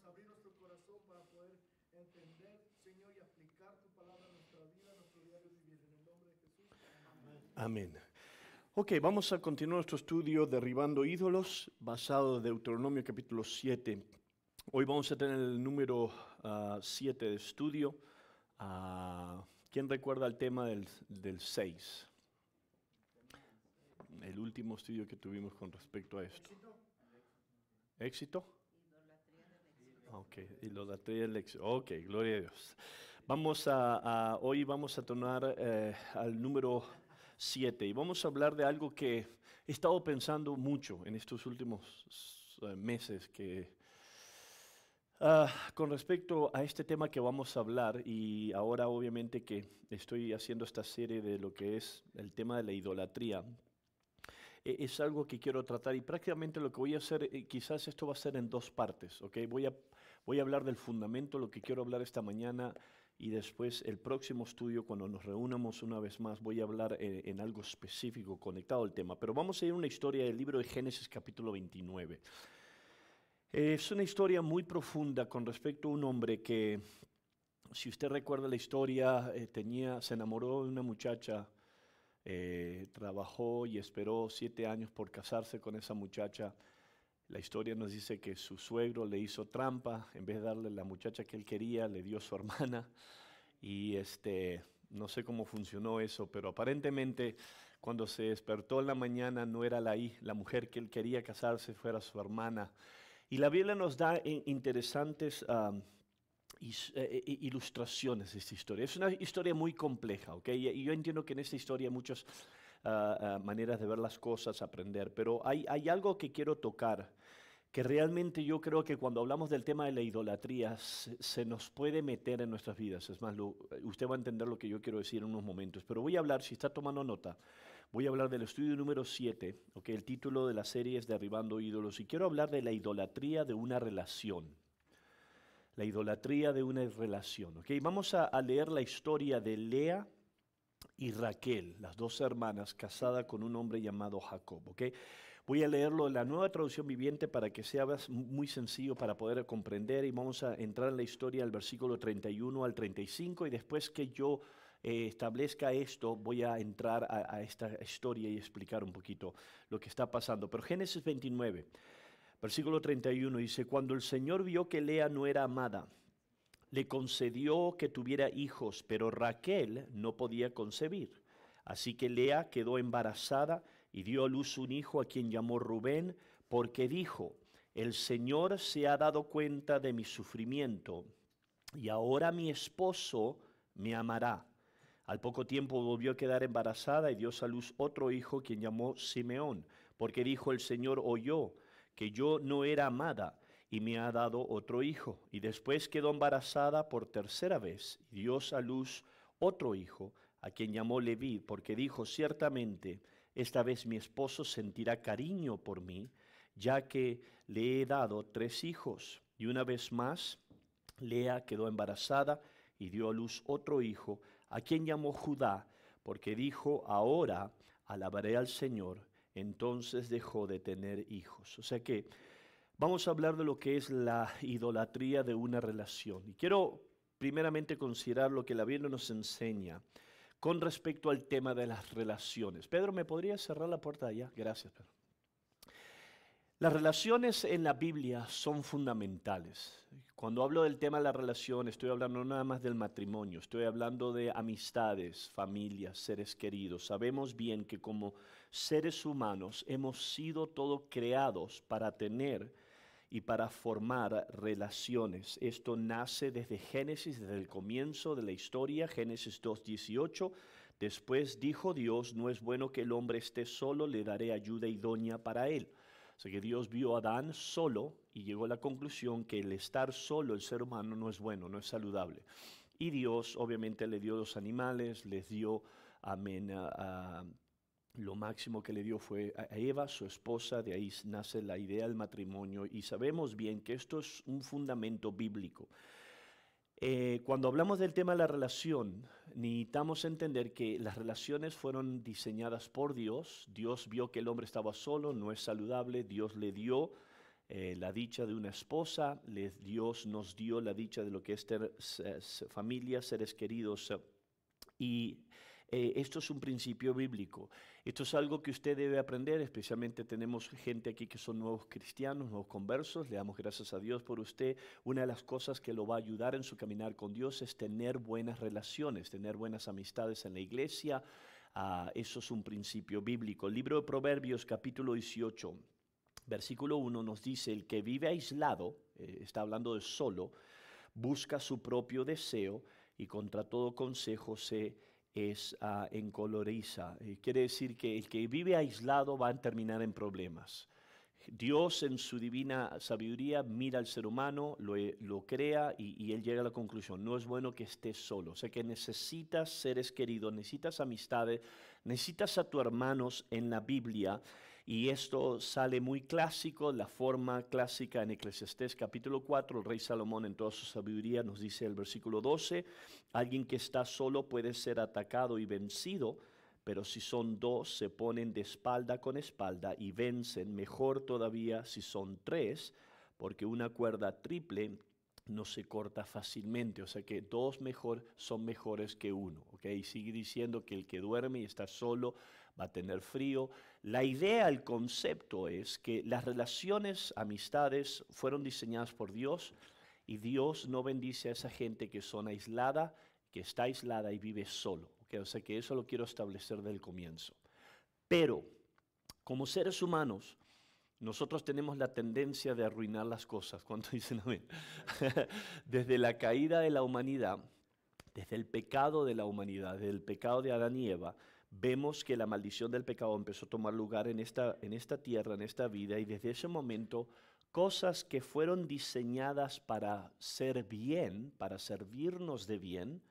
ayúdanos a abrir nuestro corazón para poder entender, Señor, y aplicar tu palabra a nuestra vida, a nuestro diario vivir. En el nombre de Jesús. Amén. Amén. Ok, vamos a continuar nuestro estudio Derribando ídolos, basado en Deuteronomio capítulo 7. Hoy vamos a tener el número 7 de estudio. ¿Quién recuerda el tema del 6? El último estudio que tuvimos con respecto a esto. ¿Éxito? Ok, idolatría del éxito. Ok, gloria a Dios. Hoy vamos a tornar al número 7 y vamos a hablar de algo que he estado pensando mucho en estos últimos meses con respecto a este tema que vamos a hablar, y ahora obviamente que estoy haciendo esta serie de lo que es el tema de la idolatría. Es algo que quiero tratar y prácticamente lo que voy a hacer, quizás esto va a ser en dos partes, ¿ok? Voy a hablar del fundamento, lo que quiero hablar esta mañana, y después el próximo estudio, cuando nos reunamos una vez más, voy a hablar en algo específico conectado al tema. Pero vamos a ir a una historia del libro de Génesis capítulo 29. Es una historia muy profunda con respecto a un hombre que, si usted recuerda la historia, se enamoró de una muchacha. Trabajó y esperó 7 años por casarse con esa muchacha. La historia nos dice que su suegro le hizo trampa, en vez de darle la muchacha que él quería, le dio su hermana. Y no sé cómo funcionó eso, pero aparentemente cuando se despertó en la mañana no era la mujer que él quería casarse, fuera su hermana. Y la Biblia nos da interesantes ilustraciones de esta historia. Es una historia muy compleja, ¿ok? Y yo entiendo que en esta historia hay muchas maneras de ver las cosas, aprender, pero hay algo que quiero tocar, que realmente yo creo que cuando hablamos del tema de la idolatría se nos puede meter en nuestras vidas. Es más, usted va a entender lo que yo quiero decir en unos momentos, pero voy a hablar, si está tomando nota, voy a hablar del estudio número 7, ¿ok? El título de la serie es Derribando ídolos, y quiero hablar de la idolatría de una relación. La idolatría de una relación. ¿Okay? Vamos a leer la historia de Lea y Raquel, las dos hermanas, casadas con un hombre llamado Jacob. ¿Okay? Voy a leerlo en la Nueva Traducción Viviente para que sea muy sencillo para poder comprender, y vamos a entrar en la historia del versículo 31 al 35, y después que yo establezca esto, voy a entrar a esta historia y explicar un poquito lo que está pasando. Pero Génesis 29. Versículo 31 dice, cuando el Señor vio que Lea no era amada, le concedió que tuviera hijos, pero Raquel no podía concebir. Así que Lea quedó embarazada y dio a luz un hijo a quien llamó Rubén, porque dijo, el Señor se ha dado cuenta de mi sufrimiento y ahora mi esposo me amará. Al poco tiempo volvió a quedar embarazada y dio a luz otro hijo, quien llamó Simeón, porque dijo, el Señor oyó que yo no era amada y me ha dado otro hijo. Y después quedó embarazada por tercera vez y dio a luz otro hijo, a quien llamó Leví, porque dijo, ciertamente esta vez mi esposo sentirá cariño por mí, ya que le he dado 3 hijos. Y una vez más, Lea quedó embarazada y dio a luz otro hijo, a quien llamó Judá, porque dijo, ahora alabaré al Señor. Entonces dejó de tener hijos. O sea que vamos a hablar de lo que es la idolatría de una relación. Y quiero primeramente considerar lo que la Biblia nos enseña con respecto al tema de las relaciones. Pedro, ¿me podría cerrar la puerta allá? Gracias, Pedro. Las relaciones en la Biblia son fundamentales. Cuando hablo del tema de la relación, estoy hablando no nada más del matrimonio, estoy hablando de amistades, familias, seres queridos. Sabemos bien que como seres humanos hemos sido todos creados para tener y para formar relaciones. Esto nace desde Génesis, desde el comienzo de la historia, Génesis 2:18. Después dijo Dios, no es bueno que el hombre esté solo, le daré ayuda idónea para él. O sea que Dios vio a Adán solo y llegó a la conclusión que el estar solo, el ser humano, no es bueno, no es saludable. Y Dios obviamente le dio los animales, les dio, amén, lo máximo que le dio fue a Eva, su esposa, de ahí nace la idea del matrimonio, y sabemos bien que esto es un fundamento bíblico. Cuando hablamos del tema de la relación, necesitamos entender que las relaciones fueron diseñadas por Dios. Dios vio que el hombre estaba solo, no es saludable, Dios le dio la dicha de una esposa, Dios nos dio la dicha de lo que es familia, seres queridos, y esto es un principio bíblico. Esto es algo que usted debe aprender, especialmente tenemos gente aquí que son nuevos cristianos, nuevos conversos. Le damos gracias a Dios por usted. Una de las cosas que lo va a ayudar en su caminar con Dios es tener buenas relaciones, tener buenas amistades en la iglesia. Eso es un principio bíblico. El libro de Proverbios, capítulo 18, versículo 1 nos dice: el que vive aislado, está hablando de solo, busca su propio deseo y contra todo consejo se encoloriza. Quiere decir que el que vive aislado va a terminar en problemas. Dios en su divina sabiduría mira al ser humano, lo crea y él llega a la conclusión: no es bueno que estés solo. O sea que necesitas seres queridos, necesitas amistades, necesitas a tus hermanos en la Biblia. Y esto sale muy clásico, la forma clásica en Eclesiastés capítulo 4, el rey Salomón en toda su sabiduría nos dice el versículo 12, alguien que está solo puede ser atacado y vencido, pero si son dos se ponen de espalda con espalda y vencen. Mejor todavía si son tres, porque una cuerda triple no se corta fácilmente. O sea que dos son mejores que uno. ¿Okay? Y sigue diciendo que el que duerme y está solo va a tener frío. La idea, el concepto es que las relaciones, amistades fueron diseñadas por Dios y Dios no bendice a esa gente que está aislada y vive solo. ¿Okay? O sea que eso lo quiero establecer del comienzo. Pero como seres humanos, nosotros tenemos la tendencia de arruinar las cosas. ¿Cuánto dicen amén? Desde la caída de la humanidad, desde el pecado de la humanidad, desde el pecado de Adán y Eva, vemos que la maldición del pecado empezó a tomar lugar en esta tierra, en esta vida, y desde ese momento cosas que fueron diseñadas para ser bien, para servirnos de bien,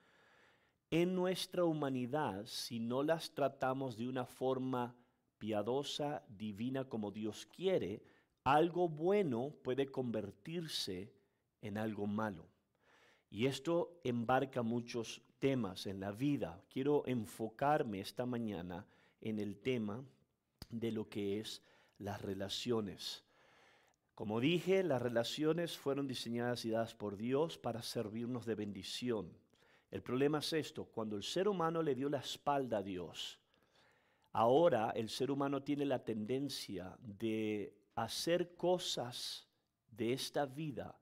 en nuestra humanidad, si no las tratamos de una forma piadosa, divina, como Dios quiere, algo bueno puede convertirse en algo malo. Y esto embarca muchos temas en la vida. Quiero enfocarme esta mañana en el tema de lo que es las relaciones. Como dije, las relaciones fueron diseñadas y dadas por Dios para servirnos de bendición. El problema es esto: cuando el ser humano le dio la espalda a Dios, ahora el ser humano tiene la tendencia de hacer cosas de esta vida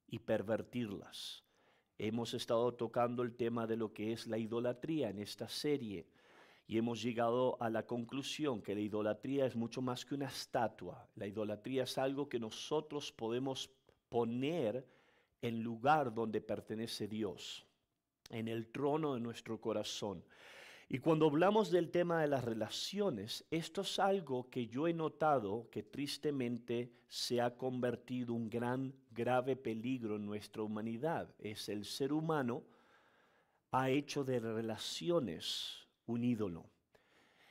y pervertirlas. Hemos estado tocando el tema de lo que es la idolatría en esta serie y hemos llegado a la conclusión que la idolatría es mucho más que una estatua. La idolatría es algo que nosotros podemos poner en lugar donde pertenece Dios, en el trono de nuestro corazón. Y cuando hablamos del tema de las relaciones, esto es algo que yo he notado que tristemente se ha convertido en un grave peligro en nuestra humanidad. Es el ser humano ha hecho de relaciones un ídolo.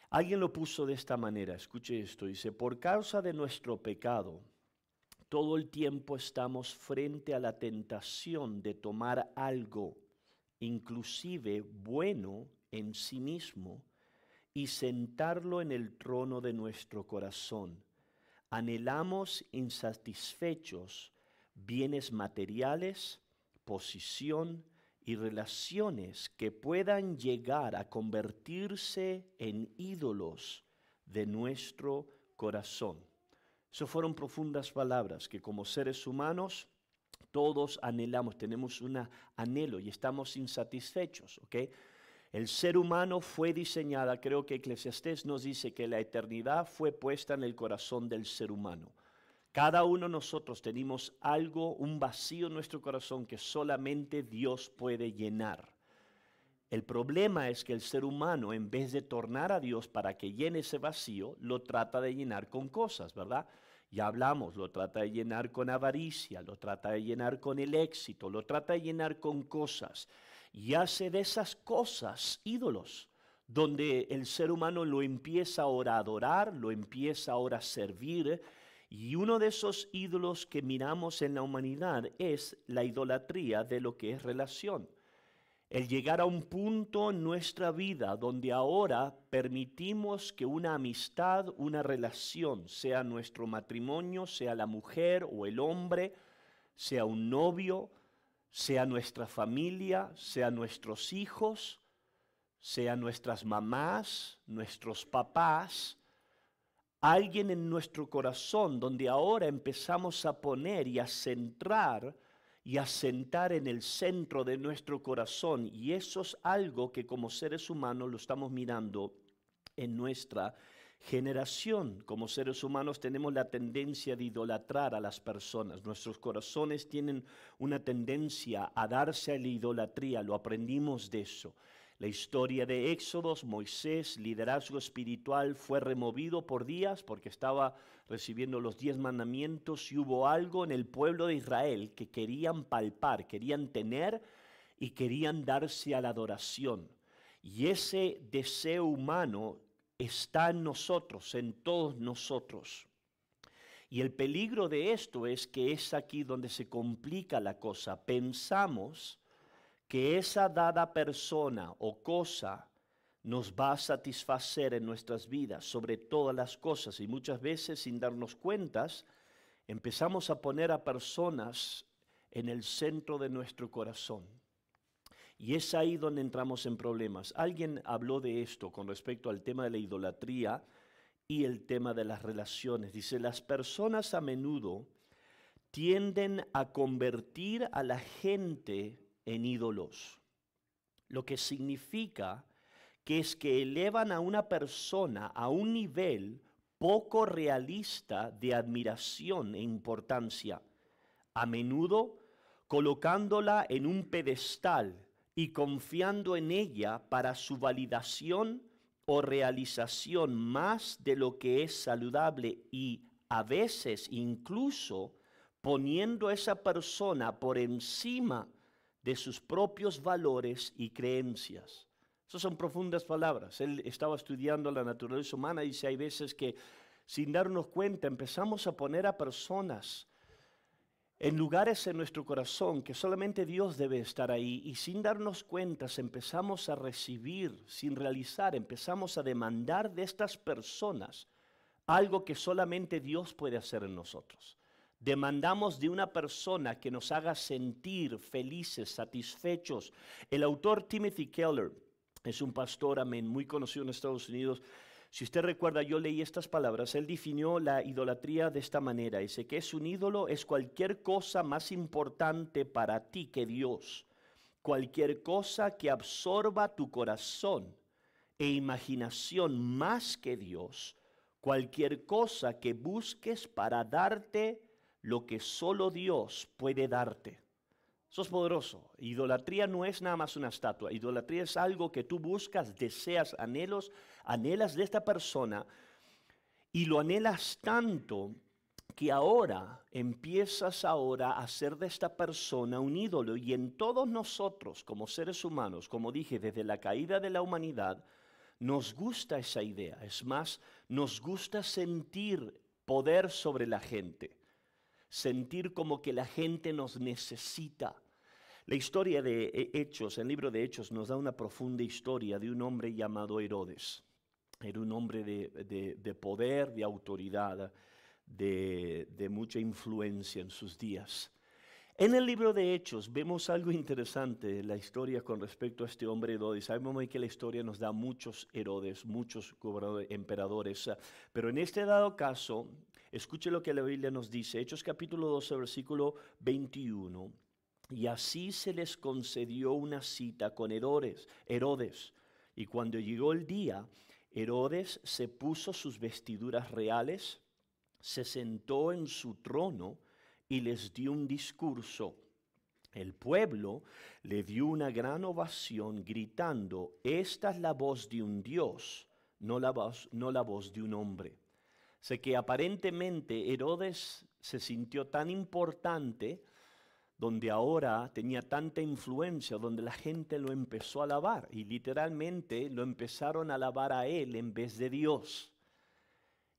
Alguien lo puso de esta manera, escuche esto, dice: por causa de nuestro pecado, todo el tiempo estamos frente a la tentación de tomar algo, inclusive bueno en sí mismo, y sentarlo en el trono de nuestro corazón. Anhelamos insatisfechos bienes materiales, posición y relaciones que puedan llegar a convertirse en ídolos de nuestro corazón. Esas fueron profundas palabras que como seres humanos todos anhelamos, tenemos un anhelo y estamos insatisfechos, ¿ok? El ser humano fue diseñada, creo que Eclesiastés nos dice que la eternidad fue puesta en el corazón del ser humano. Cada uno de nosotros tenemos algo, un vacío en nuestro corazón que solamente Dios puede llenar. El problema es que el ser humano, en vez de tornar a Dios para que llene ese vacío, lo trata de llenar con cosas, ¿verdad? Ya hablamos, lo trata de llenar con avaricia, lo trata de llenar con el éxito, lo trata de llenar con cosas. Y hace de esas cosas ídolos, donde el ser humano lo empieza ahora a adorar, lo empieza ahora a servir. Y uno de esos ídolos que miramos en la humanidad es la idolatría de lo que es relación. El llegar a un punto en nuestra vida donde ahora permitimos que una amistad, una relación, sea nuestro matrimonio, sea la mujer o el hombre, sea un novio, sea nuestra familia, sea nuestros hijos, sea nuestras mamás, nuestros papás, alguien en nuestro corazón donde ahora empezamos a poner y a centrar y a sentar en el centro de nuestro corazón. Y eso es algo que como seres humanos lo estamos mirando en nuestra generación. Como seres humanos tenemos la tendencia de idolatrar a las personas. Nuestros corazones tienen una tendencia a darse a la idolatría. Lo aprendimos de eso. La historia de Éxodos, Moisés, liderazgo espiritual, fue removido por días porque estaba recibiendo los 10 mandamientos y hubo algo en el pueblo de Israel que querían palpar, querían tener y querían darse a la adoración. Y ese deseo humano está en nosotros, en todos nosotros. Y el peligro de esto es que es aquí donde se complica la cosa. Pensamos que esa dada persona o cosa nos va a satisfacer en nuestras vidas sobre todas las cosas, y muchas veces sin darnos cuentas empezamos a poner a personas en el centro de nuestro corazón, y es ahí donde entramos en problemas. Alguien habló de esto con respecto al tema de la idolatría y el tema de las relaciones. Dice, las personas a menudo tienden a convertir a la gente en ídolos, lo que significa que es que elevan a una persona a un nivel poco realista de admiración e importancia, a menudo colocándola en un pedestal y confiando en ella para su validación o realización más de lo que es saludable, y a veces incluso poniendo a esa persona por encima de sus propios valores y creencias. Esas son profundas palabras. Él estaba estudiando la naturaleza humana y dice, hay veces que sin darnos cuenta empezamos a poner a personas en lugares en nuestro corazón que solamente Dios debe estar ahí, y sin darnos cuenta empezamos a recibir, sin realizar, empezamos a demandar de estas personas algo que solamente Dios puede hacer en nosotros. Demandamos de una persona que nos haga sentir felices, satisfechos. El autor Timothy Keller es un pastor, amén, muy conocido en Estados Unidos. Si usted recuerda, yo leí estas palabras. Él definió la idolatría de esta manera. Dice que es un ídolo, es cualquier cosa más importante para ti que Dios. Cualquier cosa que absorba tu corazón e imaginación más que Dios. Cualquier cosa que busques para darte lo que solo Dios puede darte. Eso es poderoso. Idolatría no es nada más una estatua. Idolatría es algo que tú buscas, deseas, anhelas de esta persona, y lo anhelas tanto que ahora empiezas a hacer de esta persona un ídolo. Y en todos nosotros como seres humanos, como dije, desde la caída de la humanidad, nos gusta esa idea. Es más, nos gusta sentir poder sobre la gente. Sentir como que la gente nos necesita. La historia de Hechos, el libro de Hechos, nos da una profunda historia de un hombre llamado Herodes. Era un hombre de poder, de autoridad, de mucha influencia en sus días. En el libro de Hechos vemos algo interesante, la historia con respecto a este hombre Herodes. Sabemos que la historia nos da muchos Herodes, muchos emperadores, pero en este dado caso, escuche lo que la Biblia nos dice, Hechos capítulo 12, versículo 21. Y así se les concedió una cita con Herodes. Y cuando llegó el día, Herodes se puso sus vestiduras reales, se sentó en su trono y les dio un discurso. El pueblo le dio una gran ovación gritando, esta es la voz de un Dios, no la voz de un hombre. Sé que aparentemente Herodes se sintió tan importante, donde ahora tenía tanta influencia, donde la gente lo empezó a alabar y literalmente lo empezaron a alabar a él en vez de Dios.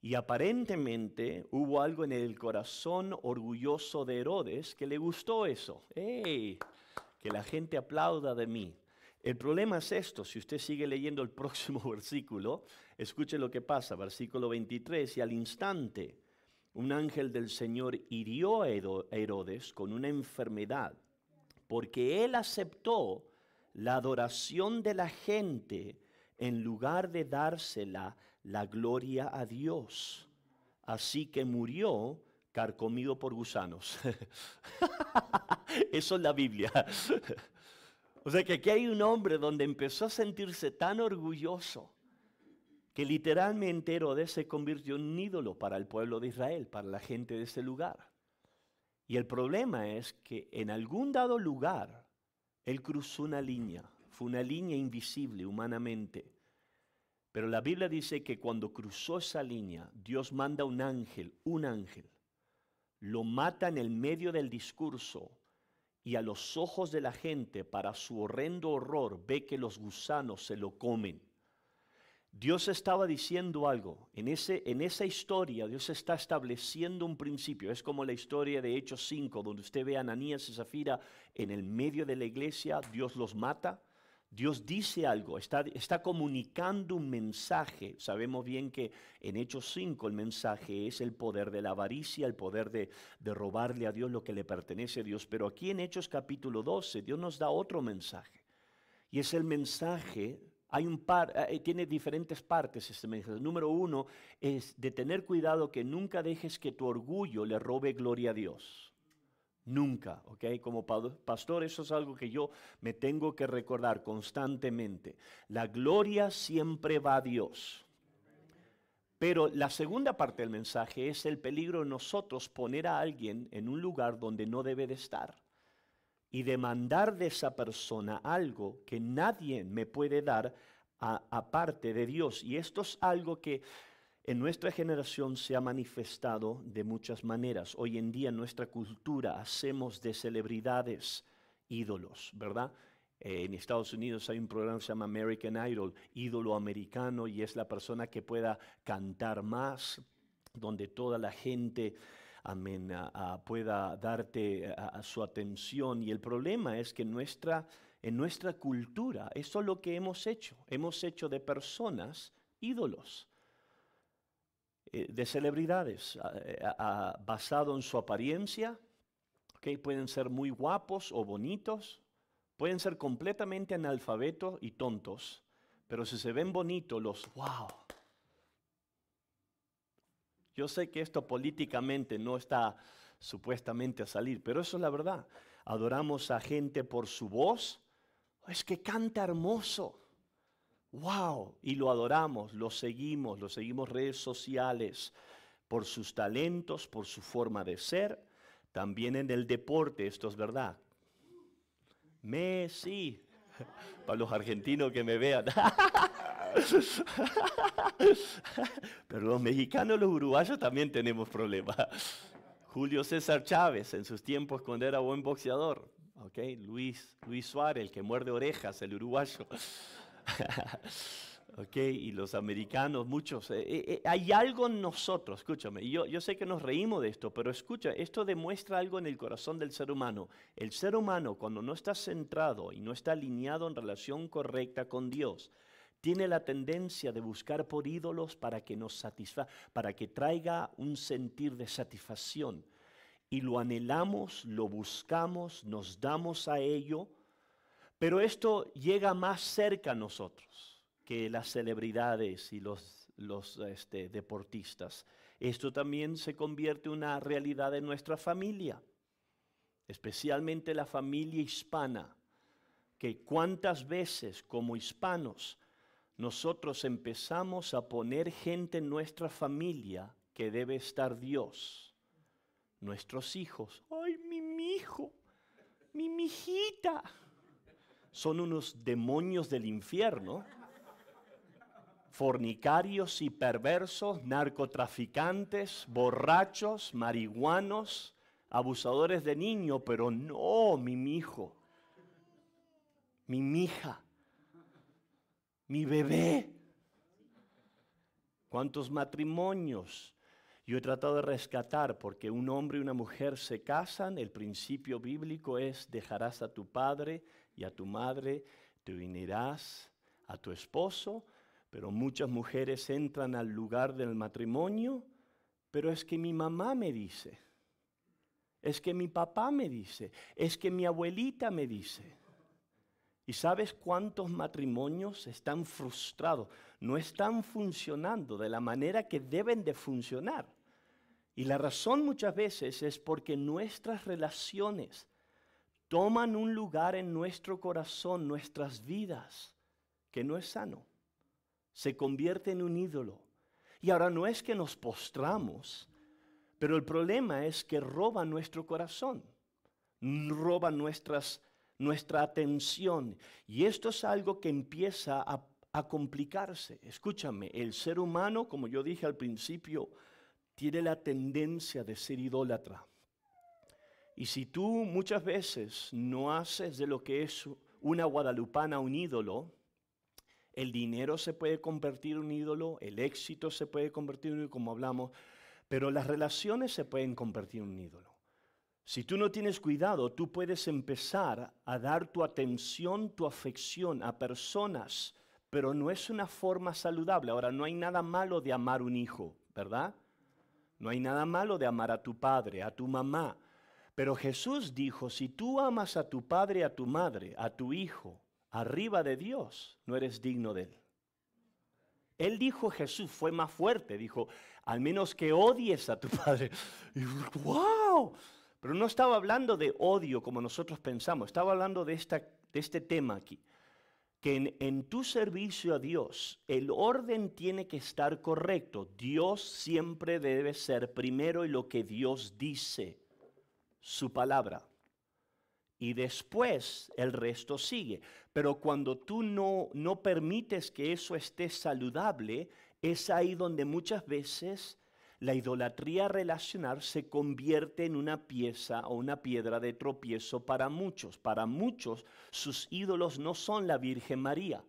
Y aparentemente hubo algo en el corazón orgulloso de Herodes que le gustó eso. ¡Hey! Que la gente aplauda de mí. El problema es esto, si usted sigue leyendo el próximo versículo, escuche lo que pasa, versículo 23, y al instante un ángel del Señor hirió a Herodes con una enfermedad, porque él aceptó la adoración de la gente en lugar de dársela la gloria a Dios. Así que murió carcomido por gusanos. Eso es la Biblia. O sea que aquí hay un hombre donde empezó a sentirse tan orgulloso que literalmente Herodes se convirtió en un ídolo para el pueblo de Israel, para la gente de ese lugar. Y el problema es que en algún dado lugar él cruzó una línea, fue una línea invisible humanamente. Pero la Biblia dice que cuando cruzó esa línea, Dios manda un ángel, lo mata en el medio del discurso y a los ojos de la gente, para su horrendo horror, ve que los gusanos se lo comen. Dios estaba diciendo algo. En esa historia Dios está estableciendo un principio. Es como la historia de Hechos 5, donde usted ve a Ananías y Zafira en el medio de la iglesia, Dios los mata. Dios dice algo, está comunicando un mensaje. Sabemos bien que en Hechos 5 el mensaje es el poder de la avaricia, el poder de robarle a Dios lo que le pertenece a Dios. Pero aquí en Hechos capítulo 12 Dios nos da otro mensaje. Y es el mensaje, tiene diferentes partes este mensaje. Número 1 es de tener cuidado que nunca dejes que tu orgullo le robe gloria a Dios. Nunca, ¿ok? Como pastor, eso es algo que yo me tengo que recordar constantemente. La gloria siempre va a Dios. Pero la segunda parte del mensaje es el peligro de nosotros poner a alguien en un lugar donde no debe de estar y demandar de esa persona algo que nadie me puede dar aparte de Dios. Y esto es algo que en nuestra generación se ha manifestado de muchas maneras. Hoy en día en nuestra cultura hacemos de celebridades ídolos, ¿verdad? En Estados Unidos hay un programa que se llama American Idol, ídolo americano, y es la persona que pueda cantar más, donde toda la gente pueda darte su atención. Y el problema es que en nuestra cultura, eso es lo que hemos hecho de personas ídolos, de celebridades, basado en su apariencia. Okay, pueden ser muy guapos o bonitos, pueden ser completamente analfabetos y tontos, pero si se ven bonitos, wow. Yo sé que esto políticamente no está supuestamente a salir, pero eso es la verdad. Adoramos a gente por su voz. Es que canta hermoso. Wow, y lo adoramos, lo seguimos redes sociales por sus talentos, por su forma de ser. También en el deporte, esto es verdad. Messi, para los argentinos que me vean. Pero los mexicanos y los uruguayos también tenemos problemas. Julio César Chávez, en sus tiempos cuando era buen boxeador. Okay, Luis Suárez, el que muerde orejas, el uruguayo. Okay, y los americanos, muchos. Hay algo en nosotros, escúchame. Yo sé que nos reímos de esto, pero escucha, esto demuestra algo en el corazón del ser humano. El ser humano, cuando no está centrado y no está alineado en relación correcta con Dios, tiene la tendencia de buscar por ídolos para que nos para que traiga un sentir de satisfacción. Y lo anhelamos, lo buscamos, nos damos a ello, pero esto llega más cerca a nosotros que las celebridades y los deportistas. Esto también se convierte en una realidad en nuestra familia, especialmente la familia hispana, que cuántas veces como hispanos nosotros empezamos a poner gente en nuestra familia que debe estar Dios. Nuestros hijos, ¡ay, mi mijo! ¡Mi mijita! Son unos demonios del infierno, fornicarios y perversos, narcotraficantes, borrachos, marihuanos, abusadores de niños, pero no, mi mijo, mi mija, mi bebé. ¿Cuántos matrimonios yo he tratado de rescatar? Porque un hombre y una mujer se casan, el principio bíblico es: dejarás a tu padre y a tu madre, te unirás a tu esposo, pero muchas mujeres entran al lugar del matrimonio, pero es que mi mamá me dice, es que mi papá me dice, es que mi abuelita me dice. ¿Y sabes cuántos matrimonios están frustrados? No están funcionando de la manera que deben de funcionar. Y la razón muchas veces es porque nuestras relaciones toman un lugar en nuestro corazón, nuestras vidas, que no es sano. Se convierte en un ídolo. Y ahora no es que nos postramos, pero el problema es que roban nuestro corazón, roban nuestra atención. Y esto es algo que empieza a complicarse. Escúchame, el ser humano, como yo dije al principio, tiene la tendencia de ser idólatra. Y si tú muchas veces no haces de lo que es una guadalupana un ídolo, el dinero se puede convertir en un ídolo, el éxito se puede convertir en un ídolo, como hablamos, pero las relaciones se pueden convertir en un ídolo. Si tú no tienes cuidado, tú puedes empezar a dar tu atención, tu afección a personas, pero no es una forma saludable. Ahora, no hay nada malo de amar un hijo, ¿verdad? No hay nada malo de amar a tu padre, a tu mamá. Pero Jesús dijo, si tú amas a tu padre, a tu madre, a tu hijo, arriba de Dios, no eres digno de Él. Él dijo, Jesús fue más fuerte, dijo, al menos que odies a tu padre. Y ¡wow! Pero no estaba hablando de odio como nosotros pensamos, estaba hablando de este tema aquí. Que en tu servicio a Dios, el orden tiene que estar correcto. Dios siempre debe ser primero y lo que Dios dice, su palabra. Y después el resto sigue. Pero cuando tú no permites que eso esté saludable, es ahí donde muchas veces la idolatría relacional se convierte en una pieza o una piedra de tropiezo para muchos. Para muchos, sus ídolos no son la Virgen María.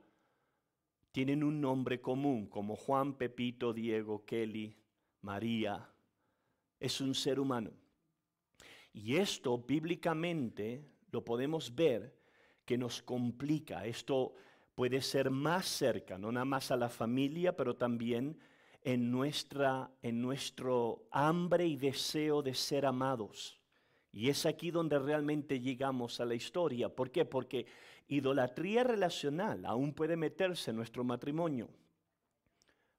Tienen un nombre común, como Juan, Pepito, Diego, Kelly, María. Es un ser humano. Y esto bíblicamente lo podemos ver que nos complica. Esto puede ser más cerca, no nada más a la familia, pero también en nuestro hambre y deseo de ser amados. Y es aquí donde realmente llegamos a la historia. ¿Por qué? Porque idolatría relacional aún puede meterse en nuestro matrimonio.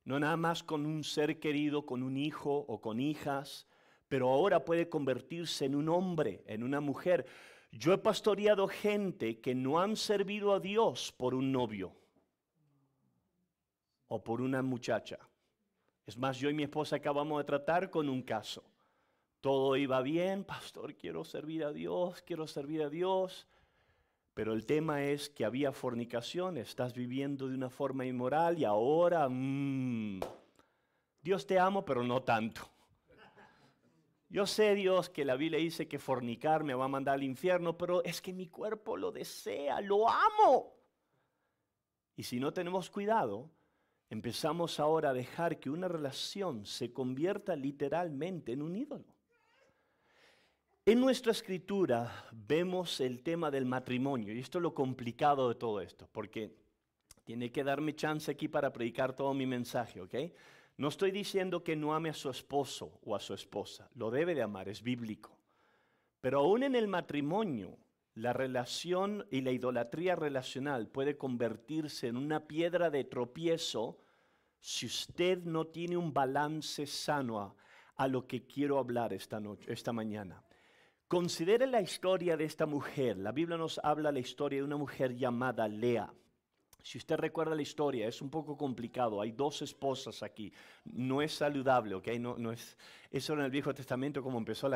No nada más con un ser querido, con un hijo o con hijas, pero ahora puede convertirse en un hombre, en una mujer. Yo he pastoreado gente que no han servido a Dios por un novio o por una muchacha. Es más, yo y mi esposa acabamos de tratar con un caso. Todo iba bien, pastor, quiero servir a Dios, Pero el tema es que había fornicación, estás viviendo de una forma inmoral y ahora, Dios te amo, pero no tanto. Yo sé, Dios, que la Biblia dice que fornicar me va a mandar al infierno, pero es que mi cuerpo lo desea, lo amo. Y si no tenemos cuidado, empezamos ahora a dejar que una relación se convierta literalmente en un ídolo. En nuestra escritura vemos el tema del matrimonio, y esto es lo complicado de todo esto, porque tiene que darme chance aquí para predicar todo mi mensaje, ¿ok? No estoy diciendo que no ame a su esposo o a su esposa, lo debe de amar, es bíblico. Pero aún en el matrimonio, la relación y la idolatría relacional puede convertirse en una piedra de tropiezo si usted no tiene un balance sano a lo que quiero hablar esta mañana. Considere la historia de esta mujer. La Biblia nos habla de la historia de una mujer llamada Lea. Si usted recuerda la historia, es un poco complicado. Hay dos esposas aquí. No es saludable, ¿ok? No es, eso era en el Viejo Testamento como empezó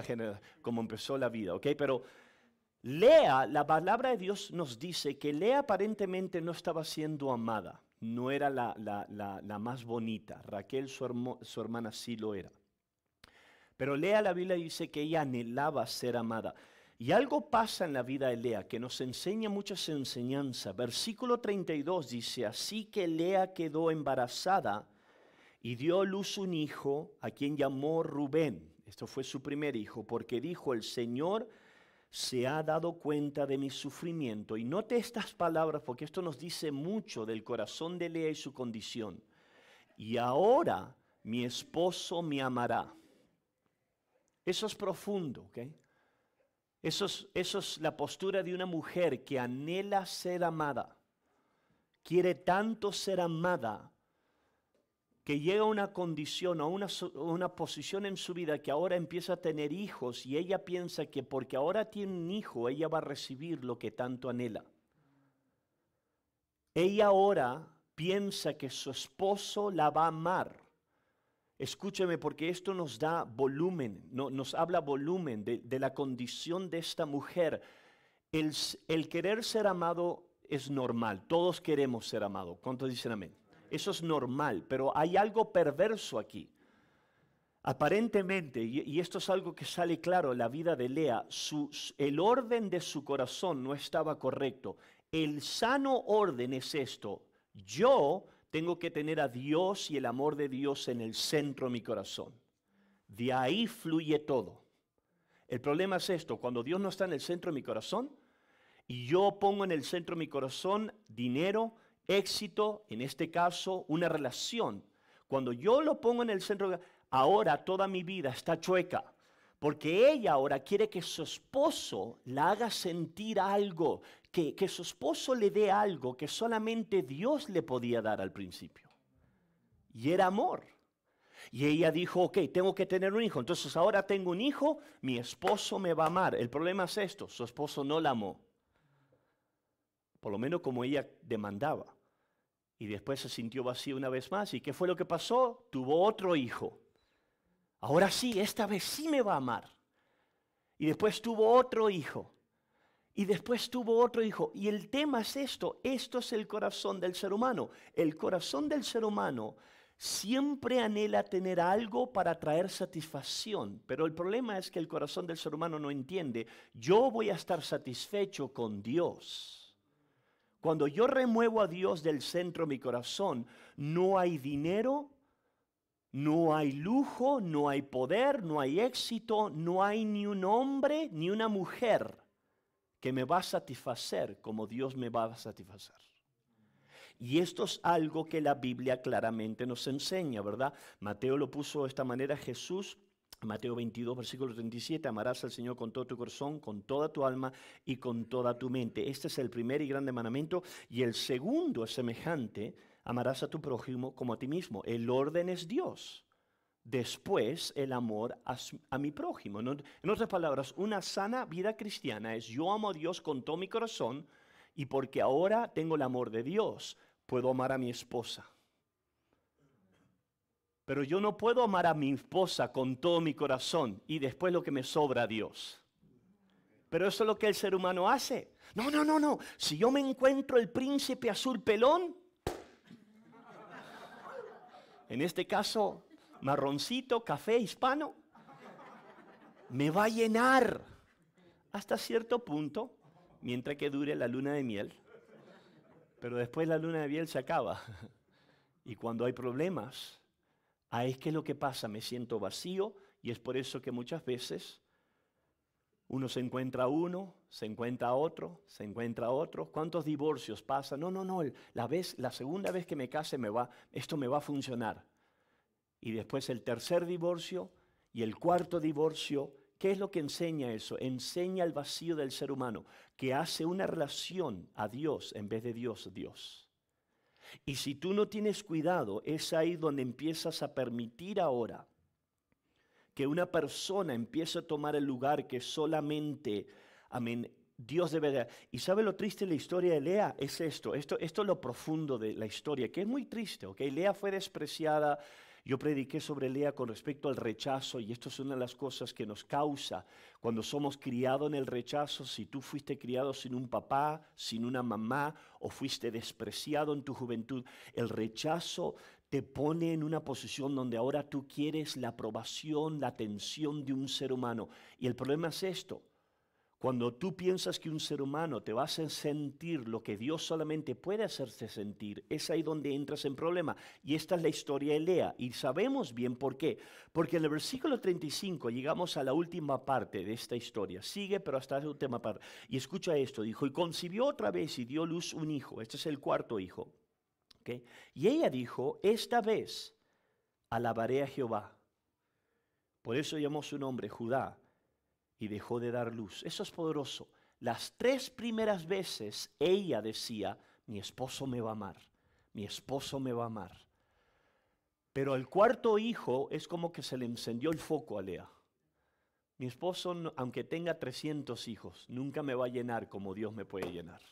la vida, ¿ok? Pero Lea, la palabra de Dios nos dice que Lea aparentemente no estaba siendo amada. No era la más bonita. Raquel, su hermana, sí lo era. Pero Lea, la Biblia dice que ella anhelaba ser amada. Y algo pasa en la vida de Lea que nos enseña muchas enseñanzas. Versículo 32 dice, así que Lea quedó embarazada y dio a luz un hijo a quien llamó Rubén. Esto fue su primer hijo, porque dijo, el Señor se ha dado cuenta de mi sufrimiento. Y note estas palabras porque esto nos dice mucho del corazón de Lea y su condición. Y ahora mi esposo me amará. Eso es profundo, ¿ok? Eso es la postura de una mujer que anhela ser amada. Quiere tanto ser amada que llega a una condición o una posición en su vida que ahora empieza a tener hijos y ella piensa que porque ahora tiene un hijo, ella va a recibir lo que tanto anhela. Ella ahora piensa que su esposo la va a amar. Escúcheme, porque esto nos da volumen, nos habla volumen de la condición de esta mujer. El querer ser amado es normal, todos queremos ser amados. ¿Cuántos dicen amén? Eso es normal, pero hay algo perverso aquí. Aparentemente, y esto es algo que sale claro en la vida de Lea, el orden de su corazón no estaba correcto. El sano orden es esto: yo tengo que tener a Dios y el amor de Dios en el centro de mi corazón. De ahí fluye todo. El problema es esto: cuando Dios no está en el centro de mi corazón y yo pongo en el centro de mi corazón dinero, éxito, en este caso una relación. Cuando yo lo pongo en el centro, ahora toda mi vida está chueca. Porque ella ahora quiere que su esposo la haga sentir algo, que su esposo le dé algo que solamente Dios le podía dar al principio. Y era amor. Y ella dijo, ok, tengo que tener un hijo. Entonces ahora tengo un hijo, mi esposo me va a amar. El problema es esto: su esposo no la amó. Por lo menos como ella demandaba. Y después se sintió vacío una vez más. ¿Y qué fue lo que pasó? Tuvo otro hijo. Ahora sí, esta vez sí me va a amar. Y después tuvo otro hijo. Y después tuvo otro hijo. Y el tema es esto. Esto es el corazón del ser humano. El corazón del ser humano siempre anhela tener algo para traer satisfacción. Pero el problema es que el corazón del ser humano no entiende. Yo voy a estar satisfecho con Dios. Cuando yo remuevo a Dios del centro de mi corazón, no hay dinero, no hay lujo, no hay poder, no hay éxito, no hay ni un hombre ni una mujer que me va a satisfacer como Dios me va a satisfacer. Y esto es algo que la Biblia claramente nos enseña, ¿verdad? Mateo lo puso de esta manera: Jesús, Mateo 22, versículo 37, amarás al Señor con todo tu corazón, con toda tu alma y con toda tu mente. Este es el primer y grande mandamiento. Y el segundo es semejante: amarás a tu prójimo como a ti mismo. El orden es Dios. Después el amor a mi prójimo. En otras palabras, una sana vida cristiana es: yo amo a Dios con todo mi corazón, y porque ahora tengo el amor de Dios, puedo amar a mi esposa. Pero yo no puedo amar a mi esposa con todo mi corazón y después lo que me sobra a Dios. Pero eso es lo que el ser humano hace. No. Si yo me encuentro el príncipe azul pelón, en este caso marroncito, café hispano, me va a llenar hasta cierto punto, mientras que dure la luna de miel. Pero después la luna de miel se acaba. Y cuando hay problemas, es que lo que pasa, me siento vacío, y es por eso que muchas veces uno se encuentra a uno, se encuentra a otro, se encuentra a otro. ¿Cuántos divorcios pasan? No, la segunda vez que me case esto me va a funcionar. Y después el tercer divorcio y el cuarto divorcio. ¿Qué es lo que enseña eso? Enseña el vacío del ser humano, que hace una relación a Dios en vez de Dios. Y si tú no tienes cuidado, es ahí donde empiezas a permitir ahora que una persona empiece a tomar el lugar que solamente, amén, Dios debe dar. ¿Y sabe lo triste de la historia de Lea? Es esto es lo profundo de la historia, que es muy triste, ¿ok? Lea fue despreciada. Yo prediqué sobre Lea con respecto al rechazo, y esto es una de las cosas que nos causa cuando somos criados en el rechazo. Si tú fuiste criado sin un papá, sin una mamá, o fuiste despreciado en tu juventud, el rechazo te pone en una posición donde ahora tú quieres la aprobación, la atención de un ser humano. Y el problema es esto: Cuando tú piensas que un ser humano te va a hacer sentir lo que Dios solamente puede hacerte sentir, es ahí donde entras en problema. Y esta es la historia de Lea. Y sabemos bien por qué. Porque en el versículo 35 llegamos a la última parte de esta historia. Sigue, pero hasta la última parte. Y escucha esto. Dijo, y concibió otra vez y dio a luz un hijo. Este es el cuarto hijo. ¿Okay? Y ella dijo, esta vez alabaré a Jehová. Por eso llamó su nombre Judá. Y dejó de dar luz. Eso es poderoso. Las 3 primeras veces ella decía, mi esposo me va a amar, mi esposo me va a amar. Pero al cuarto hijo es como que se le encendió el foco a Lea. Mi esposo, aunque tenga 300 hijos, nunca me va a llenar como Dios me puede llenar.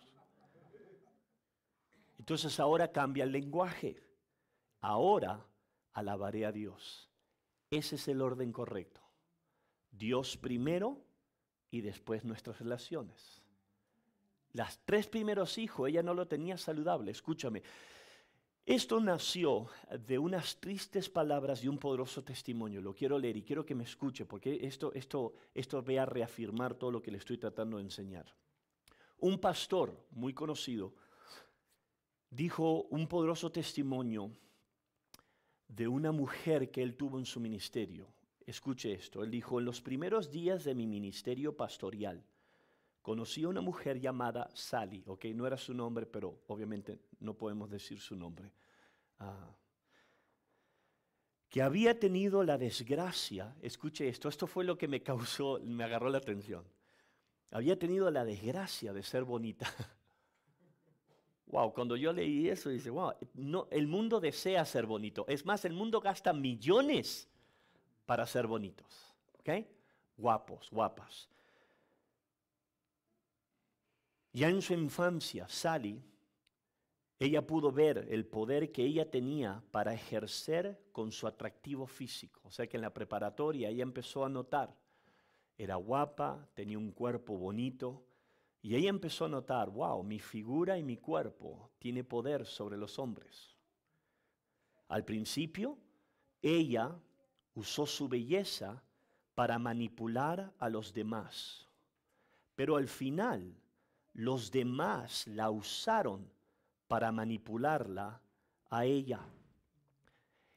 Entonces ahora cambia el lenguaje. Ahora alabaré a Dios. Ese es el orden correcto. Dios primero y después nuestras relaciones. Las 3 primeros hijos, ella no lo tenía saludable. Escúchame, esto nació de unas tristes palabras y un poderoso testimonio. Lo quiero leer y quiero que me escuche porque esto va a reafirmar todo lo que le estoy tratando de enseñar. Un pastor muy conocido dijo un poderoso testimonio de una mujer que él tuvo en su ministerio. Escuche esto, él dijo, en los primeros días de mi ministerio pastoral, conocí a una mujer llamada Sally, ok, no era su nombre, pero obviamente no podemos decir su nombre, que había tenido la desgracia, escuche esto fue lo que me agarró la atención, había tenido la desgracia de ser bonita. Wow, cuando yo leí eso, dice, wow, no, el mundo desea ser bonito, es más, el mundo gasta millones para ser bonitos, ¿ok? Guapos, guapas. Ya en su infancia, Sally, ella pudo ver el poder que ella tenía para ejercer con su atractivo físico. O sea que en la preparatoria ella empezó a notar, era guapa, tenía un cuerpo bonito, y ella empezó a notar, wow, mi figura y mi cuerpo tiene poder sobre los hombres. Al principio, ella usó su belleza para manipular a los demás. Pero al final, los demás la usaron para manipularla a ella.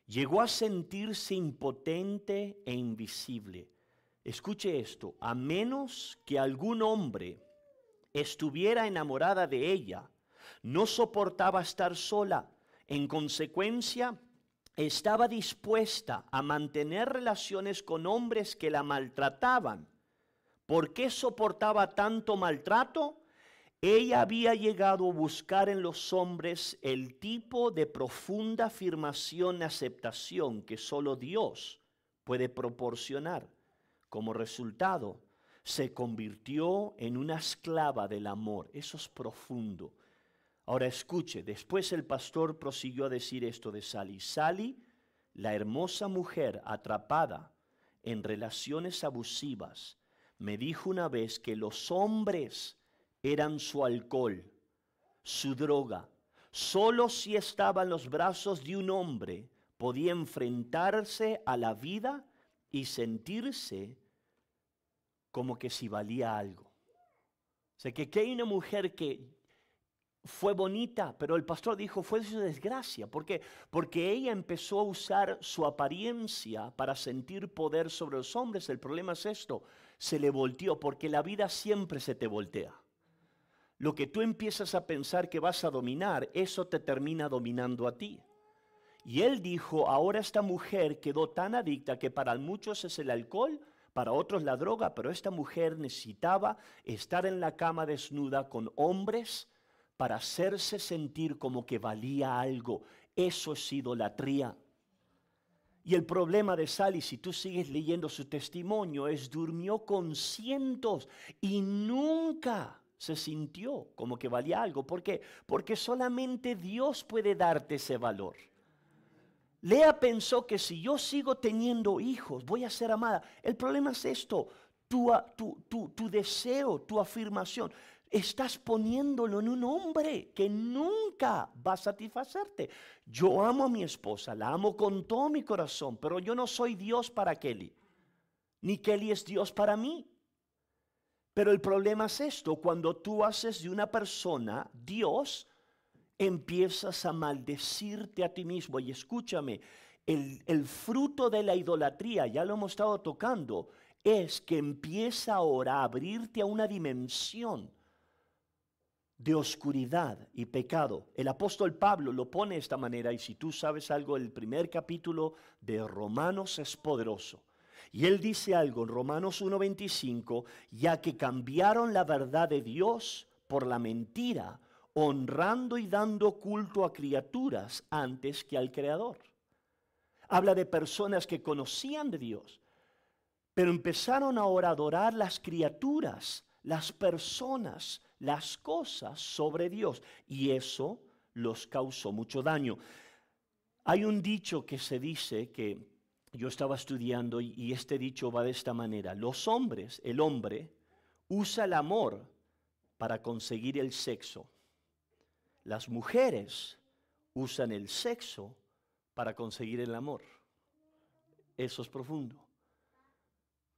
Llegó a sentirse impotente e invisible. Escuche esto, a menos que algún hombre estuviera enamorada de ella, no soportaba estar sola. En consecuencia, estaba dispuesta a mantener relaciones con hombres que la maltrataban. ¿Por qué soportaba tanto maltrato? Ella había llegado a buscar en los hombres el tipo de profunda afirmación y aceptación que solo Dios puede proporcionar. Como resultado, se convirtió en una esclava del amor. Eso es profundo. Ahora escuche, después el pastor prosiguió a decir esto de Sally. Sally, la hermosa mujer atrapada en relaciones abusivas, me dijo una vez que los hombres eran su alcohol, su droga. Solo si estaba en los brazos de un hombre podía enfrentarse a la vida y sentirse como que si valía algo. O sea, que hay una mujer que fue bonita, pero el pastor dijo fue su desgracia. ¿Por qué? Porque ella empezó a usar su apariencia para sentir poder sobre los hombres. El problema es esto, se le volteó, porque la vida siempre se te voltea. Lo que tú empiezas a pensar que vas a dominar, eso te termina dominando a ti. Y él dijo, ahora esta mujer quedó tan adicta que para muchos es el alcohol, para otros la droga, pero esta mujer necesitaba estar en la cama desnuda con hombres para hacerse sentir como que valía algo. Eso es idolatría. Y el problema de Sally, si tú sigues leyendo su testimonio, es durmió con cientos y nunca se sintió como que valía algo. ¿Por qué? Porque solamente Dios puede darte ese valor. Lea pensó que si yo sigo teniendo hijos, voy a ser amada. El problema es esto, tu deseo, tu afirmación. Estás poniéndolo en un hombre que nunca va a satisfacerte. Yo amo a mi esposa, la amo con todo mi corazón, pero yo no soy Dios para Kelly, ni Kelly es Dios para mí. Pero el problema es esto, cuando tú haces de una persona Dios, empiezas a maldecirte a ti mismo. Y escúchame, el fruto de la idolatría, ya lo hemos estado tocando, es que empieza ahora a abrirte a una dimensión de oscuridad y pecado. El apóstol Pablo lo pone de esta manera, y si tú sabes algo, el primer capítulo de Romanos es poderoso. Y él dice algo en Romanos 1:25, ya que cambiaron la verdad de Dios por la mentira, honrando y dando culto a criaturas antes que al Creador. Habla de personas que conocían de Dios, pero empezaron ahora a adorar las criaturas, las personas, las cosas sobre Dios. Y eso los causó mucho daño. Hay un dicho que se dice que yo estaba estudiando y este dicho va de esta manera. Los hombres, el hombre, usa el amor para conseguir el sexo. Las mujeres usan el sexo para conseguir el amor. Eso es profundo.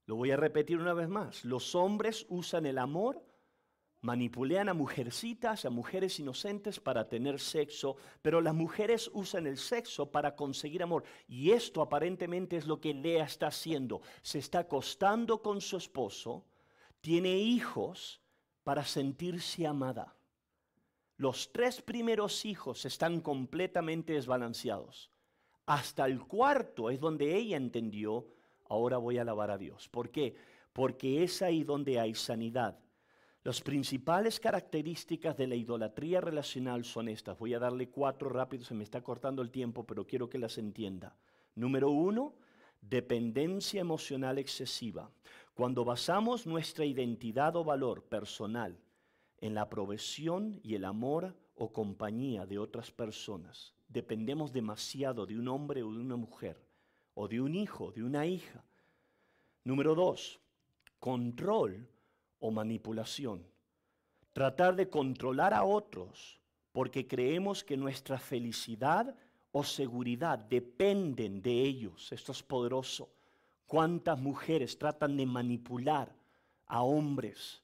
Lo voy a repetir una vez más. Los hombres usan el amor, manipulan a mujercitas, a mujeres inocentes para tener sexo, pero las mujeres usan el sexo para conseguir amor. Y esto aparentemente es lo que Lea está haciendo. Se está acostando con su esposo, tiene hijos para sentirse amada. Los 3 primeros hijos están completamente desbalanceados. Hasta el cuarto es donde ella entendió, ahora voy a alabar a Dios. ¿Por qué? Porque es ahí donde hay sanidad. Las principales características de la idolatría relacional son estas. Voy a darle 4 rápido, se me está cortando el tiempo, pero quiero que las entienda. Número 1, dependencia emocional excesiva. Cuando basamos nuestra identidad o valor personal en la provisión y el amor o compañía de otras personas, dependemos demasiado de un hombre o de una mujer, o de un hijo, de una hija. Número 2, control o manipulación. Tratar de controlar a otros porque creemos que nuestra felicidad o seguridad dependen de ellos. Esto es poderoso. ¿Cuántas mujeres tratan de manipular a hombres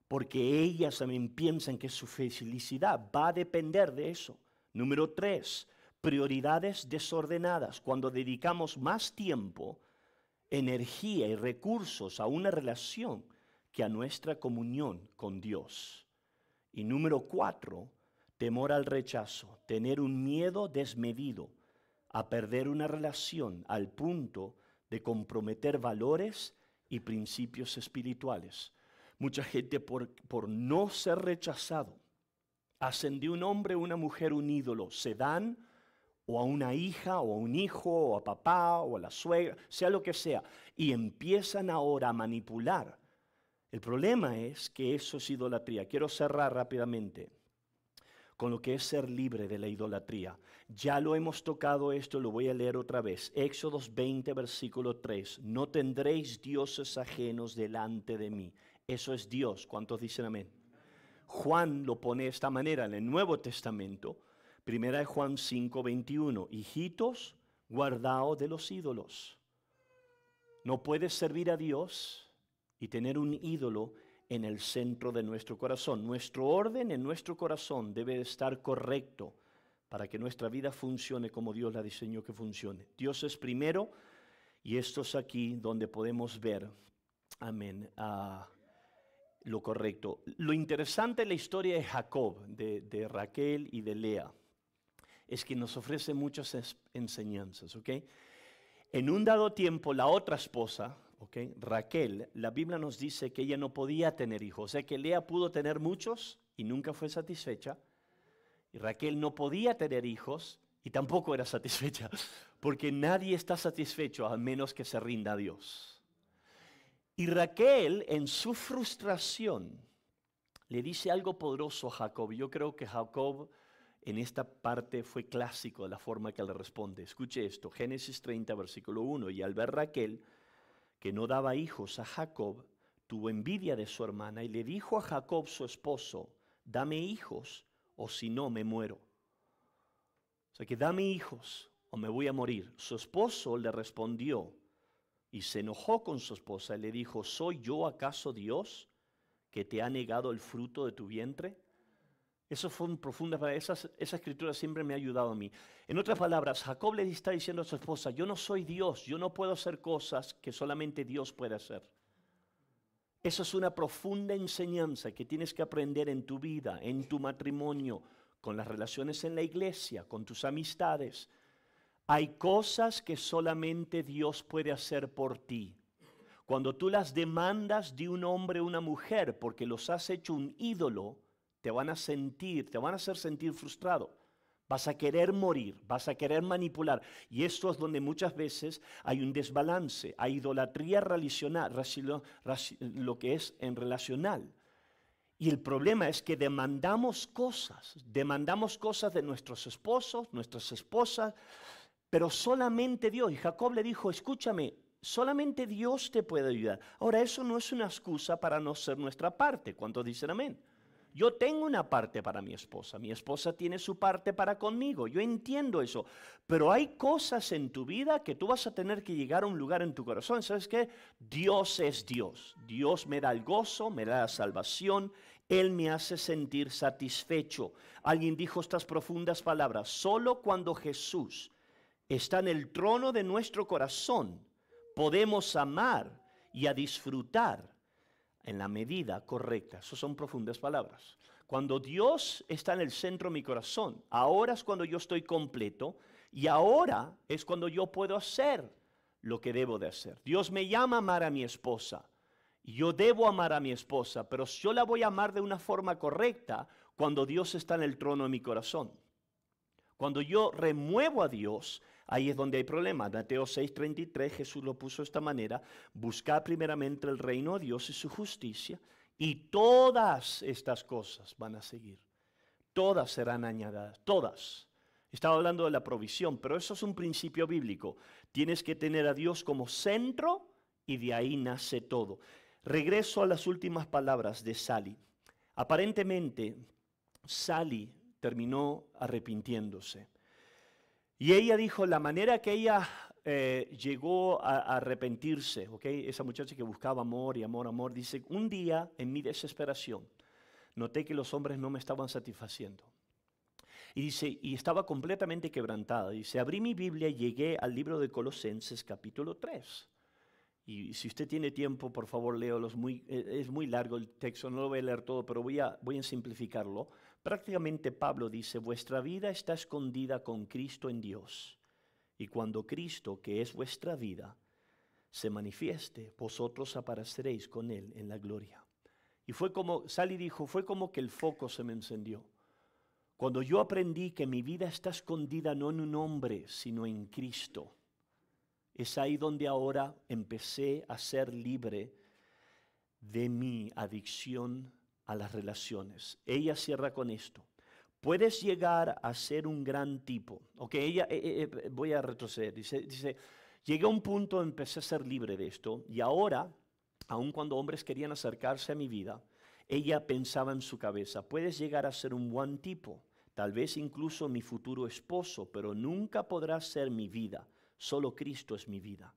porque ellas también piensan que su felicidad va a depender de eso? Número 3, prioridades desordenadas. Cuando dedicamos más tiempo, energía y recursos a una relación que a nuestra comunión con Dios. Y número 4, temor al rechazo, tener un miedo desmedido a perder una relación al punto de comprometer valores y principios espirituales. Mucha gente por no ser rechazado, hacen de un hombre o una mujer un ídolo, se dan o a una hija o a un hijo o a papá o a la suegra, sea lo que sea, y empiezan ahora a manipular. El problema es que eso es idolatría. Quiero cerrar rápidamente con lo que es ser libre de la idolatría. Ya lo hemos tocado esto, lo voy a leer otra vez. Éxodos 20, versículo 3. No tendréis dioses ajenos delante de mí. Eso es Dios. ¿Cuántos dicen amén? Juan lo pone de esta manera en el Nuevo Testamento. Primera de Juan 5, 21. Hijitos, guardaos de los ídolos. No puedes servir a Dios y tener un ídolo en el centro de nuestro corazón. Nuestro orden en nuestro corazón debe estar correcto para que nuestra vida funcione como Dios la diseñó que funcione. Dios es primero, y esto es aquí donde podemos ver, amén, lo correcto. Lo interesante de la historia de Jacob, de Raquel y de Lea, es que nos ofrece muchas enseñanzas, ¿ok? En un dado tiempo, la otra esposa, Raquel, la Biblia nos dice que ella no podía tener hijos, o sea que Lea pudo tener muchos y nunca fue satisfecha, y Raquel no podía tener hijos y tampoco era satisfecha, porque nadie está satisfecho a menos que se rinda a Dios. Y Raquel, en su frustración, le dice algo poderoso a Jacob. Yo creo que Jacob en esta parte fue clásico de la forma que le responde. Escuche esto, Génesis 30, versículo 1, y al ver Raquel que no daba hijos a Jacob, tuvo envidia de su hermana y le dijo a Jacob su esposo, dame hijos o si no me muero. O sea que dame hijos o me voy a morir. Su esposo le respondió y se enojó con su esposa y le dijo, ¿soy yo acaso Dios que te ha negado el fruto de tu vientre? Eso fue un profunda, esa escritura siempre me ha ayudado a mí. En otras palabras, Jacob le está diciendo a su esposa, yo no soy Dios, yo no puedo hacer cosas que solamente Dios puede hacer. Eso es una profunda enseñanza que tienes que aprender en tu vida, en tu matrimonio, con las relaciones en la iglesia, con tus amistades. Hay cosas que solamente Dios puede hacer por ti. Cuando tú las demandas de un hombre o una mujer porque los has hecho un ídolo, te van a hacer sentir frustrado. Vas a querer morir, vas a querer manipular. Y esto es donde muchas veces hay un desbalance, hay idolatría relacional, lo que es en relacional. Y el problema es que demandamos cosas de nuestros esposos, nuestras esposas, pero solamente Dios. Y Jacob le dijo, escúchame, solamente Dios te puede ayudar. Ahora, eso no es una excusa para no ser nuestra parte. ¿Cuántos dicen amén? Yo tengo una parte para mi esposa tiene su parte para conmigo, yo entiendo eso, pero hay cosas en tu vida que tú vas a tener que llegar a un lugar en tu corazón. ¿Sabes qué? Dios es Dios, Dios me da el gozo, me da la salvación, Él me hace sentir satisfecho. Alguien dijo estas profundas palabras, solo cuando Jesús está en el trono de nuestro corazón, podemos amar y a disfrutar en la medida correcta. Esas son profundas palabras. Cuando Dios está en el centro de mi corazón, ahora es cuando yo estoy completo y ahora es cuando yo puedo hacer lo que debo de hacer. Dios me llama a amar a mi esposa y yo debo amar a mi esposa, pero yo la voy a amar de una forma correcta cuando Dios está en el trono de mi corazón. Cuando yo remuevo a Dios, ahí es donde hay problema. Mateo 6:33, Jesús lo puso de esta manera: buscad primeramente el reino de Dios y su justicia, y todas estas cosas van a seguir. Todas serán añadidas, todas. Estaba hablando de la provisión, pero eso es un principio bíblico. Tienes que tener a Dios como centro y de ahí nace todo. Regreso a las últimas palabras de Sally. Aparentemente, Sally terminó arrepintiéndose. Y ella dijo, la manera que ella llegó a arrepentirse, ¿okay? Esa muchacha que buscaba amor y amor, dice, un día en mi desesperación, noté que los hombres no me estaban satisfaciendo. Y dice, y estaba completamente quebrantada. Dice, abrí mi Biblia y llegué al libro de Colosenses capítulo 3. Y si usted tiene tiempo, por favor, léalo. Es muy largo el texto, no lo voy a leer todo, pero voy a simplificarlo. Prácticamente Pablo dice, vuestra vida está escondida con Cristo en Dios. Y cuando Cristo, que es vuestra vida, se manifieste, vosotros apareceréis con Él en la gloria. Y fue como, Sally dijo, fue como que el foco se me encendió. Cuando yo aprendí que mi vida está escondida no en un hombre, sino en Cristo. Es ahí donde ahora empecé a ser libre de mi adicción a las relaciones. Ella cierra con esto. Puedes llegar a ser un gran tipo. Ok, voy a retroceder. Dice, llegué a un punto, empecé a ser libre de esto. Y ahora, aun cuando hombres querían acercarse a mi vida, ella pensaba en su cabeza, puedes llegar a ser un buen tipo. Tal vez incluso mi futuro esposo, pero nunca podrás ser mi vida. Solo Cristo es mi vida.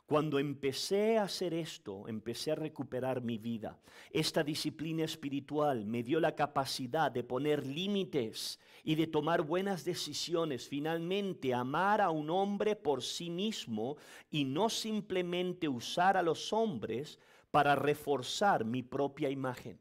Cuando empecé a hacer esto, empecé a recuperar mi vida. Esta disciplina espiritual me dio la capacidad de poner límites y de tomar buenas decisiones. Finalmente, amar a un hombre por sí mismo y no simplemente usar a los hombres para reforzar mi propia imagen.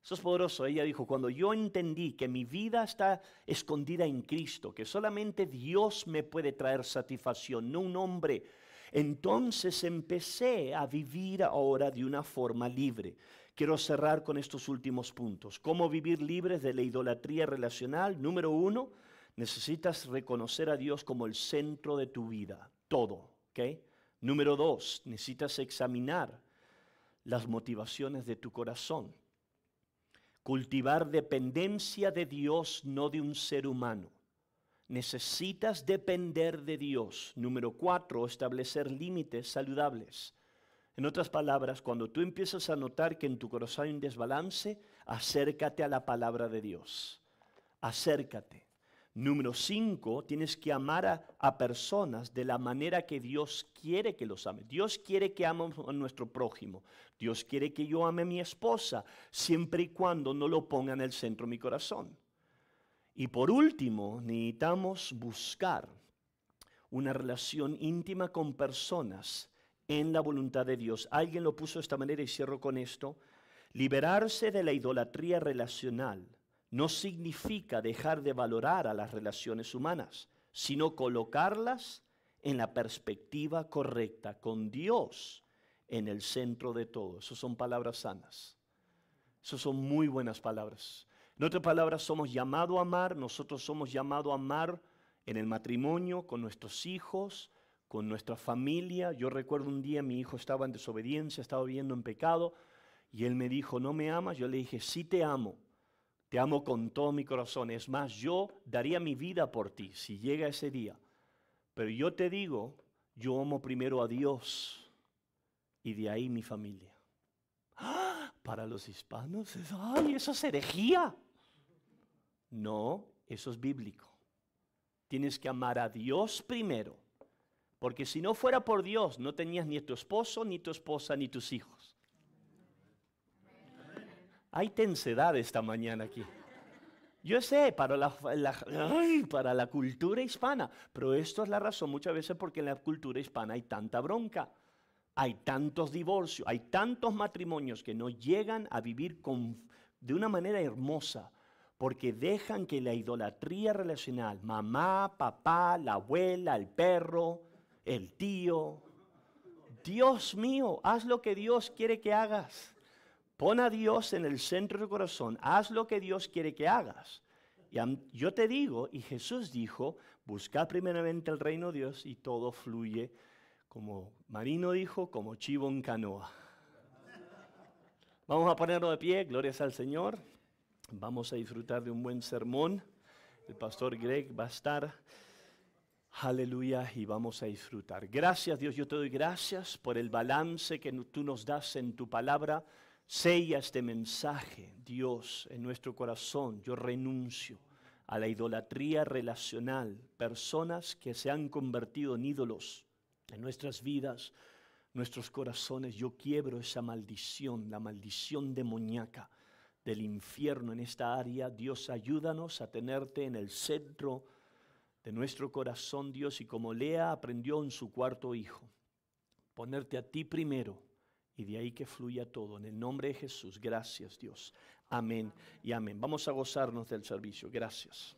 Eso es poderoso. Ella dijo, cuando yo entendí que mi vida está escondida en Cristo, que solamente Dios me puede traer satisfacción, no un hombre, entonces empecé a vivir ahora de una forma libre. Quiero cerrar con estos últimos puntos. ¿Cómo vivir libres de la idolatría relacional? Número 1, necesitas reconocer a Dios como el centro de tu vida, todo, ¿ok? Número 2, necesitas examinar las motivaciones de tu corazón. Cultivar dependencia de Dios, no de un ser humano. Necesitas depender de Dios. Número 4, establecer límites saludables. En otras palabras, cuando tú empiezas a notar que en tu corazón hay un desbalance, acércate a la palabra de Dios. Acércate. Número 5, tienes que amar a personas de la manera que Dios quiere que los ame. Dios quiere que amemos a nuestro prójimo. Dios quiere que yo ame a mi esposa, siempre y cuando no lo ponga en el centro de mi corazón. Y por último, necesitamos buscar una relación íntima con personas en la voluntad de Dios. Alguien lo puso de esta manera y cierro con esto. Liberarse de la idolatría relacional no significa dejar de valorar a las relaciones humanas, sino colocarlas en la perspectiva correcta, con Dios en el centro de todo. Esas son palabras sanas. Esas son muy buenas palabras. En otras palabras, somos llamados a amar, nosotros somos llamados a amar en el matrimonio, con nuestros hijos, con nuestra familia. Yo recuerdo un día mi hijo estaba en desobediencia, estaba viviendo en pecado, y él me dijo, ¿no me amas? Yo le dije, sí te amo con todo mi corazón. Es más, yo daría mi vida por ti si llega ese día. Pero yo te digo, yo amo primero a Dios y de ahí mi familia. ¡Ah! Para los hispanos, ¡ay, eso es herejía! No, eso es bíblico. Tienes que amar a Dios primero, porque si no fuera por Dios, no tenías ni tu esposo, ni tu esposa, ni tus hijos. Hay tensedad esta mañana aquí. Yo sé, para la cultura hispana, pero esto es la razón muchas veces porque en la cultura hispana hay tanta bronca, hay tantos divorcios, hay tantos matrimonios que no llegan a vivir de una manera hermosa, porque dejan que la idolatría relacional, mamá, papá, la abuela, el perro, el tío, Dios mío, haz lo que Dios quiere que hagas. Pon a Dios en el centro del corazón, haz lo que Dios quiere que hagas. Y yo te digo, y Jesús dijo, buscad primeramente el reino de Dios y todo fluye, como Marino dijo, como chivo en canoa. Vamos a ponernos de pie, glorias al Señor. Vamos a disfrutar de un buen sermón. El pastor Greg va a estar. Aleluya, y vamos a disfrutar. Gracias Dios, yo te doy gracias por el balance que tú nos das en tu palabra. Sella este mensaje, Dios, en nuestro corazón. Yo renuncio a la idolatría relacional. Personas que se han convertido en ídolos en nuestras vidas, nuestros corazones. Yo quiebro esa maldición, la maldición demoníaca del infierno en esta área. Dios, ayúdanos a tenerte en el centro de nuestro corazón, Dios. Y como Lea aprendió en su cuarto hijo, ponerte a ti primero. Y de ahí que fluya todo. En el nombre de Jesús. Gracias, Dios. Amén y amén. Vamos a gozarnos del servicio. Gracias.